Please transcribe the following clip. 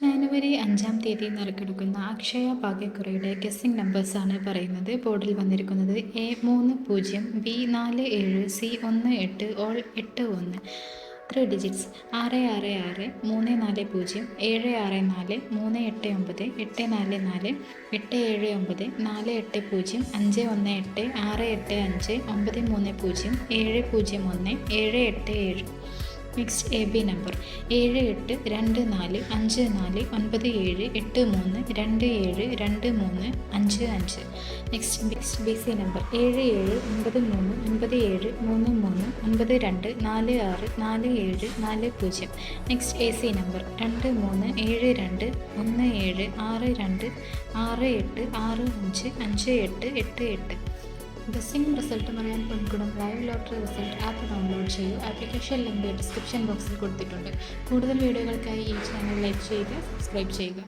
ജനുവരി 5-ാം തീയതി നറുക്കെടുക്കുന്ന അക്ഷയ ഭാഗ്യക്കുറിയുടെ ഗസ്സിംഗ് നമ്പേഴ്സാണ് പറയുന്നത്. ബോർഡിൽ വന്നിരിക്കുന്നത് A30, B47, C18, all 81. 3 digits 666, 340, 764, 389, 844, 879, 480, 518, 685, 930, 701, 787. Next AB number 7824, next BC number 7797333392464740. Next AC number 23721762686588. Guessing result അറിയാൻ Ponkudam live lottery result app download ചെയ്യൂ. Application link description ബോക്സിൽ കൊടുത്തിട്ടുണ്ട്. കൂടുതൽ വീഡിയോകൾക്കായി ഈ ചാനൽ ലൈക്ക് ചെയ്യുക, സബ്സ്ക്രൈബ് ചെയ്യുക.